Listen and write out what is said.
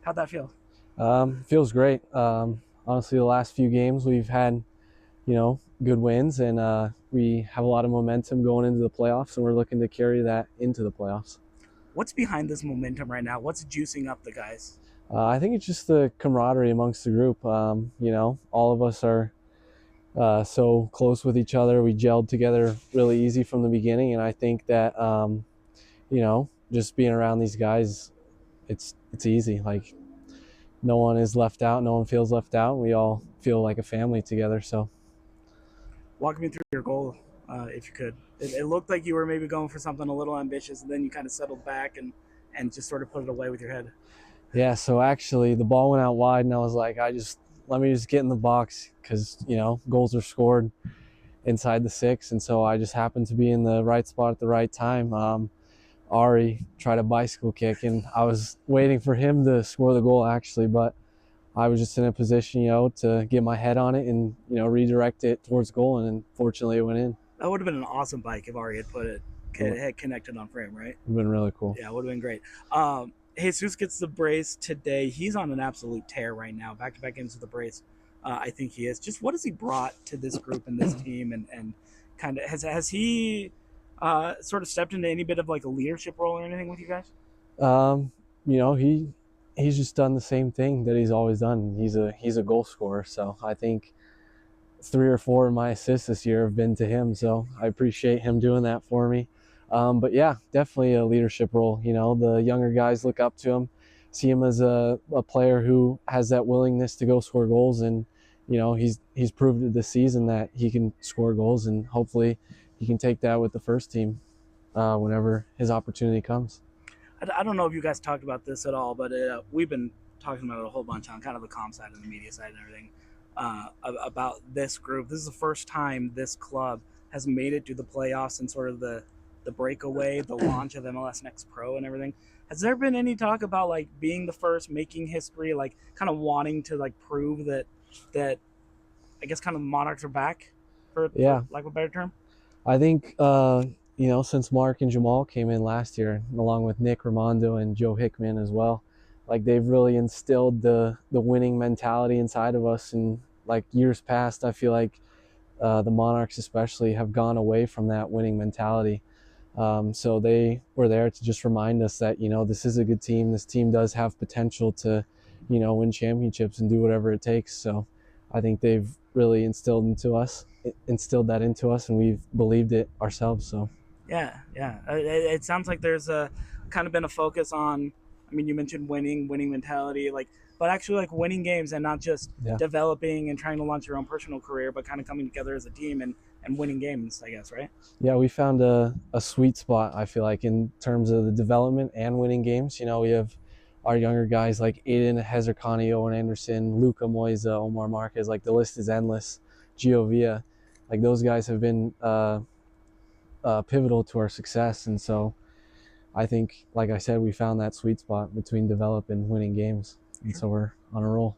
How'd that feel? Feels great. Honestly, the last few games we've had, good wins, and we have a lot of momentum going into the playoffs, and we're looking to carry that into the playoffs. What's behind this momentum right now? What's juicing up the guys? I think it's just the camaraderie amongst the group. All of us are so close with each other. We gelled together really easy from the beginning, and I think that just being around these guys, it's easy. Like no one is left out, no one feels left out. We all feel like a family together. So. Walk me through your goal, if you could. It looked like you were maybe going for something a little ambitious, and then you kind of settled back and just sort of put it away with your head. Yeah, so actually the ball went out wide, and I was like, let me just get in the box because goals are scored inside the six, and so I just happened to be in the right spot at the right time. Ari tried a bicycle kick, and I was waiting for him to score the goal actually, but I was just in a position, to get my head on it and redirect it towards goal, and then fortunately it went in. That would have been an awesome bike if Ari had put it It had connected on frame, right? would have been really cool. Yeah, it would have been great. Jesus gets the brace today. He's on an absolute tear right now. Back to back games with the brace. I think he is. Just what has he brought to this group and this team, and kind of has he sort of stepped into any bit of like a leadership role or anything with you guys? Um, he's just done the same thing that he's always done. He's a goal scorer, so I think 3 or 4 of my assists this year have been to him. So I appreciate him doing that for me. But yeah, definitely a leadership role. The younger guys look up to him, see him as a player who has that willingness to go score goals, and he's proved this season that he can score goals, and hopefully he can take that with the first team whenever his opportunity comes. I don't know if you guys talked about this at all, but we've been talking about it a whole bunch on kind of the comm side and the media side and everything about this group. This is the first time this club has made it to the playoffs and sort of the breakaway, the launch of MLS NEXT Pro and everything. Has there been any talk about like being the first, making history, like kind of wanting to like prove that I guess kind of the Monarchs are back for Yeah, lack of a better term? I think since Mark and Jamal came in last year, along with Nick Ramondo and Joe Hickman as well, like they've really instilled the winning mentality inside of us. And like years past, I feel like the Monarchs especially have gone away from that winning mentality. So they were there to just remind us that this is a good team. This team does have potential to win championships and do whatever it takes. So I think they've really instilled that into us, and we've believed it ourselves. So Yeah, yeah. It sounds like there's a kind of been a focus on. I mean, you mentioned winning mentality, like, but actually like winning games and not just yeah, developing and trying to launch your own personal career, but kind of coming together as a team and winning games. I guess, right? yeah, we found a sweet spot. I feel like in terms of the development and winning games. We have our younger guys like Aiden Hezerkani, Owen Anderson, Luca Moisa, Omar Marquez. Like the list is endless. Giovia, like those guys have been pivotal to our success, and so I think, like I said, we found that sweet spot between develop and winning games, and Sure. so we're on a roll.